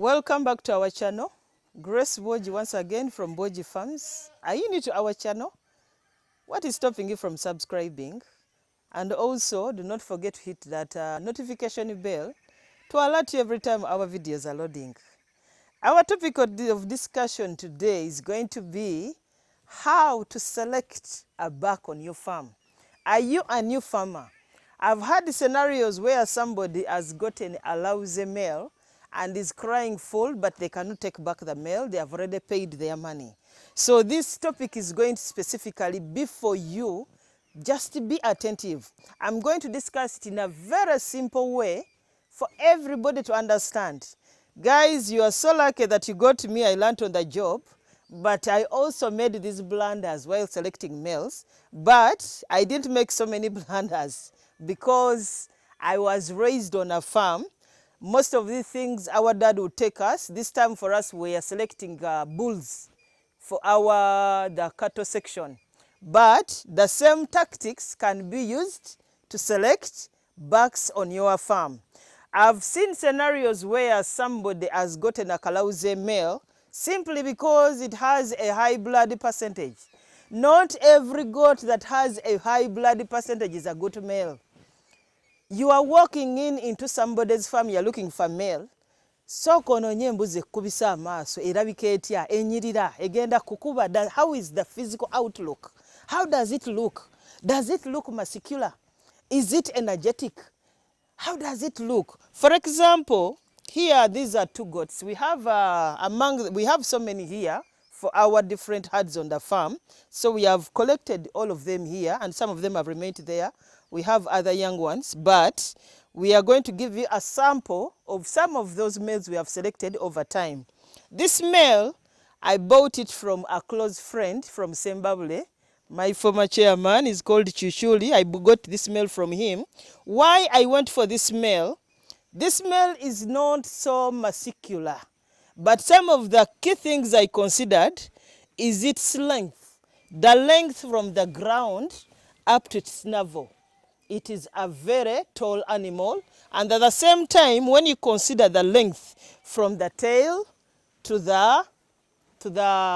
Welcome back to our channel. Grace Boji once again from Boji Farms. Are you new to our channel? What is stopping you from subscribing? And also, do not forget to hit that notification bell to alert you every time our videos are loading. Our topic of discussion today is going to be how to select a buck on your farm. Are you a new farmer? I've had scenarios where somebody has gotten a lousy male and is crying fool, but they cannot take back the male. They have already paid their money. So this topic is going to specifically be for you. Just be attentive. I'm going to discuss it in a very simple way for everybody to understand. Guys, you are so lucky that you got me. I learned on the job. But I also made these blunders while selecting males. But I didn't make so many blunders because I was raised on a farm. Most of these things our dad would take us. This time for us, we are selecting bulls for the cattle section. But the same tactics can be used to select bucks on your farm. I've seen scenarios where somebody has gotten a Kalauze male simply because it has a high blood percentage. Not every goat that has a high blood percentage is a good male. You are walking into somebody's farm, you're looking for male. So kononye mbuzi kubisa amaso erabika etya enyirira egenda kukuba. How is the physical outlook? How does it look? Does it look muscular? Is it energetic? How does it look? For example, here these are two goats. We have we have so many here for our different herds on the farm. So we have collected all of them here, and some of them have remained there. We have other young ones, but we are going to give you a sample of some of those males we have selected over time. This male, I bought it from a close friend from Zimbabwe. My former chairman is called Chushuli. I got this male from him. Why I went for this male? This male is not so muscular, but some of the key things I considered is its length. The length from the ground up to its navel. It is a very tall animal, and at the same time, when you consider the length from the tail to the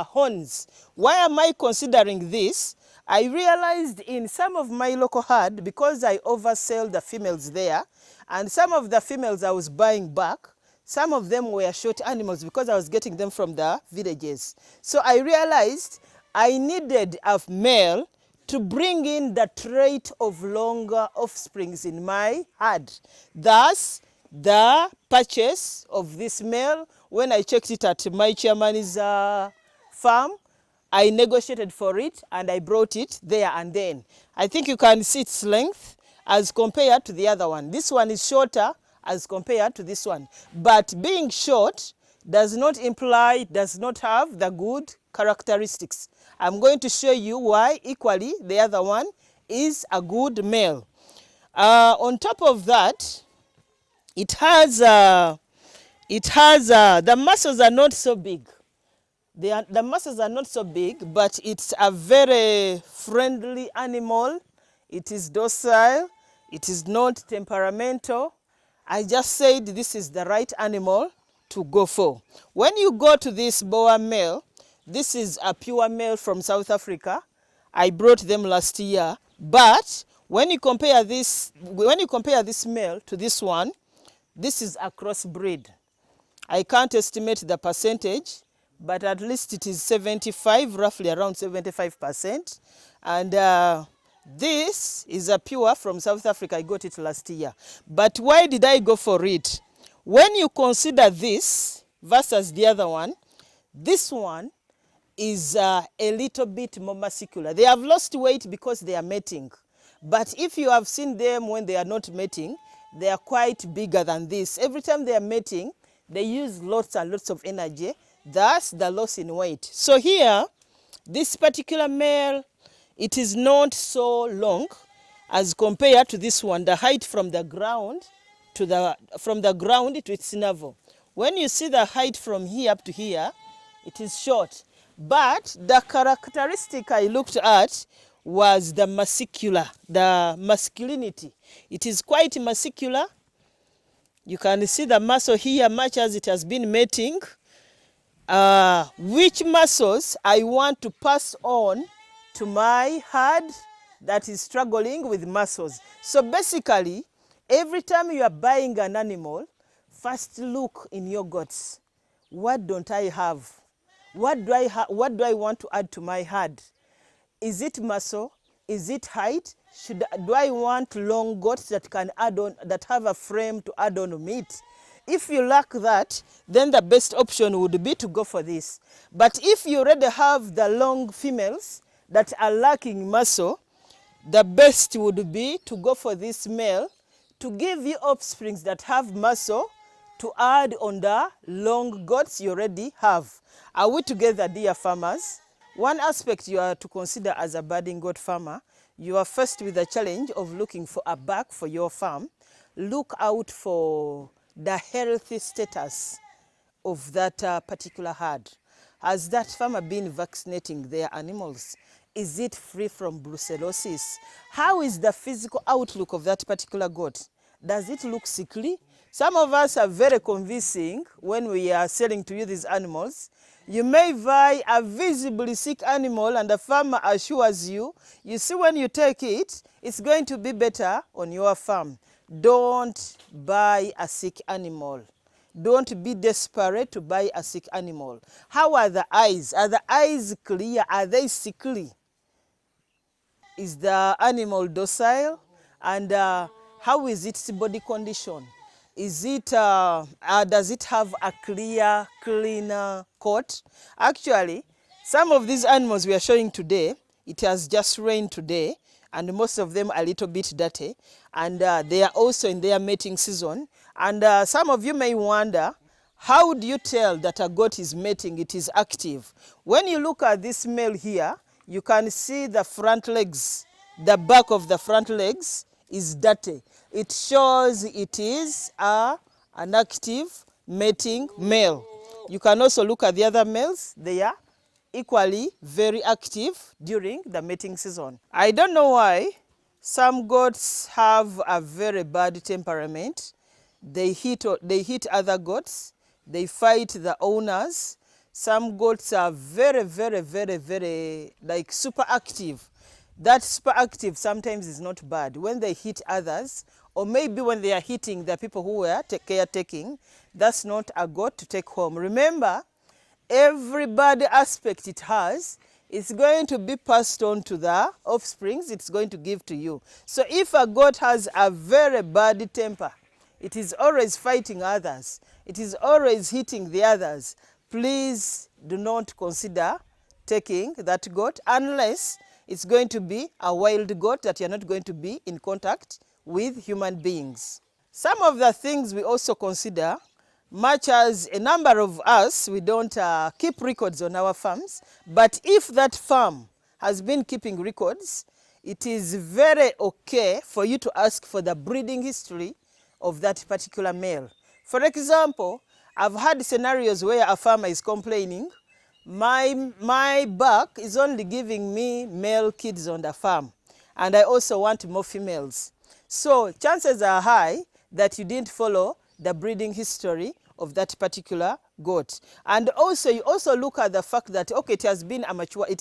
horns. Why am I considering this? I realized in some of my local herd, because I oversell the females there, and some of the females I was buying back, some of them were short animals because I was getting them from the villages. So I realized I needed a male to bring in the trait of longer offsprings in my herd. Thus, the purchase of this male, when I checked it at my chairman's farm, I negotiated for it and I brought it there and then. I think you can see its length as compared to the other one. This one is shorter as compared to this one. But being short does not imply it does not have the good characteristics. I'm going to show you why equally the other one is a good male. On top of that, it has the muscles are not so big. The muscles are not so big, but it's a very friendly animal. It is docile. It is not temperamental. I just said this is the right animal to go for. When you go to this Boa male, this is a pure male from South Africa. I brought them last year. But when you compare this male to this one, this is a crossbreed. I can't estimate the percentage, but at least it is 75, roughly around 75%. And this is a pure from South Africa. I got it last year. But why did I go for it? When you consider this versus the other one, this one is a little bit more muscular. They have lost weight because they are mating. But if you have seen them when they are not mating, they are quite bigger than this. Every time they are mating, they use lots and lots of energy. Thus, the loss in weight. So here, this particular male, it is not so long as compared to this one. The height from the ground to its navel. When you see the height from here up to here, it is short. But the characteristic I looked at was the masculinity. It is quite muscular. You can see the muscle here much as it has been mating. Which muscles I want to pass on to my herd that is struggling with muscles. So basically, every time you are buying an animal, first look in your guts. What don't I have? What do I want to add to my herd? Is it muscle? Is it height? Do I want long goats that can add on, that have a frame to add on meat? If you lack that, then the best option would be to go for this. But if you already have the long females that are lacking muscle, the best would be to go for this male to give you offsprings that have muscle to add on the long goats you already have. Are we together, dear farmers? One aspect you are to consider as a budding goat farmer, you are faced with the challenge of looking for a back for your farm. Look out for the healthy status of that particular herd. Has that farmer been vaccinating their animals? Is it free from brucellosis? How is the physical outlook of that particular goat? Does it look sickly? Some of us are very convincing when we are selling to you these animals. You may buy a visibly sick animal and the farmer assures you, you see when you take it, it's going to be better on your farm. Don't buy a sick animal. Don't be desperate to buy a sick animal. How are the eyes? Are the eyes clear? Are they sickly? Is the animal docile? And how is its body condition? Is it, does it have a clear, clean coat? Actually, some of these animals we are showing today, it has just rained today, and most of them are a little bit dirty, and they are also in their mating season. And some of you may wonder, how do you tell that a goat is mating, it is active? When you look at this male here, you can see the front legs, the back of the front legs is dirty. It shows it is an active mating male. You can also look at the other males. They are equally very active during the mating season. I don't know why some goats have a very bad temperament. They hit other goats. They fight the owners. Some goats are very, very, very, very like super active. That super active sometimes is not bad. When they hit others, or maybe when they are hitting the people who were caretaking, that's not a goat to take home. Remember, every bad aspect it has is going to be passed on to the offsprings it's going to give to you. So if a goat has a very bad temper, it is always fighting others, it is always hitting the others, please do not consider taking that goat unless it's going to be a wild goat that you're not going to be in contact with human beings. Some of the things we also consider, much as a number of us, we don't keep records on our farms, but if that farm has been keeping records, it is very okay for you to ask for the breeding history of that particular male. For example, I've had scenarios where a farmer is complaining, my buck is only giving me male kids on the farm, and I also want more females. So chances are high that you didn't follow the breeding history of that particular goat. And also, you also look at the fact that, okay, it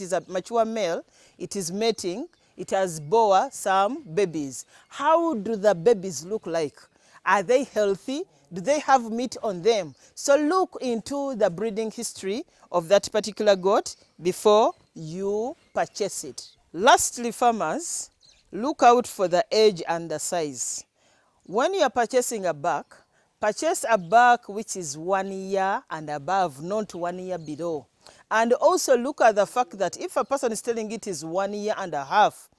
is a mature male, it is mating, it has bore some babies. How do the babies look like? Are they healthy? Do they have meat on them? So look into the breeding history of that particular goat before you purchase it. Lastly, farmers, look out for the age and the size. When you are purchasing a buck, purchase a buck which is 1 year and above, not 1 year below. And also look at the fact that if a person is telling it is 1 year and a half,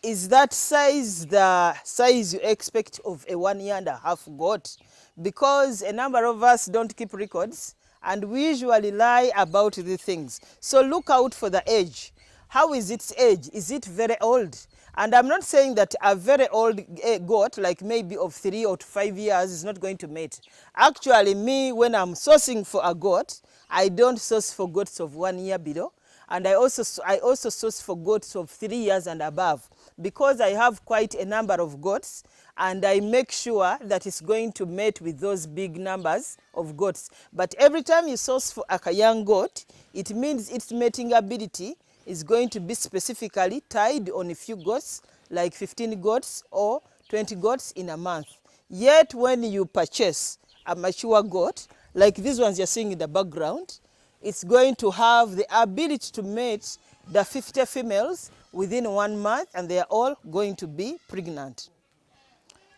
is that size the size you expect of a 1 year and a half goat? Because a number of us don't keep records and we usually lie about these things. So look out for the age. How is its age? Is it very old? And I'm not saying that a very old goat, like maybe of 3 or 5 years, is not going to mate. Actually, me, when I'm sourcing for a goat, I don't source for goats of 1 year below. And I also source for goats of 3 years and above. because I have quite a number of goats, and I make sure that it's going to mate with those big numbers of goats. But every time you source for a young goat, it means its mating ability is going to be specifically tied on a few goats, like 15 goats or 20 goats in a month. Yet when you purchase a mature goat, like these ones you're seeing in the background, it's going to have the ability to mate the 50 females within 1 month, and they are all going to be pregnant.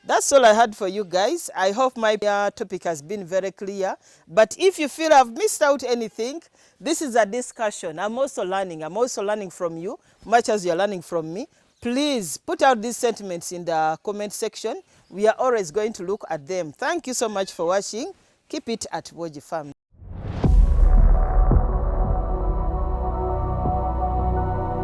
That's all I had for you guys. I hope my topic has been very clear. But if you feel I've missed out anything, this is a discussion. I'm also learning from you, much as you're learning from me. Please put out these sentiments in the comment section. We are always going to look at them. Thank you so much for watching. Keep it at Boji Farm.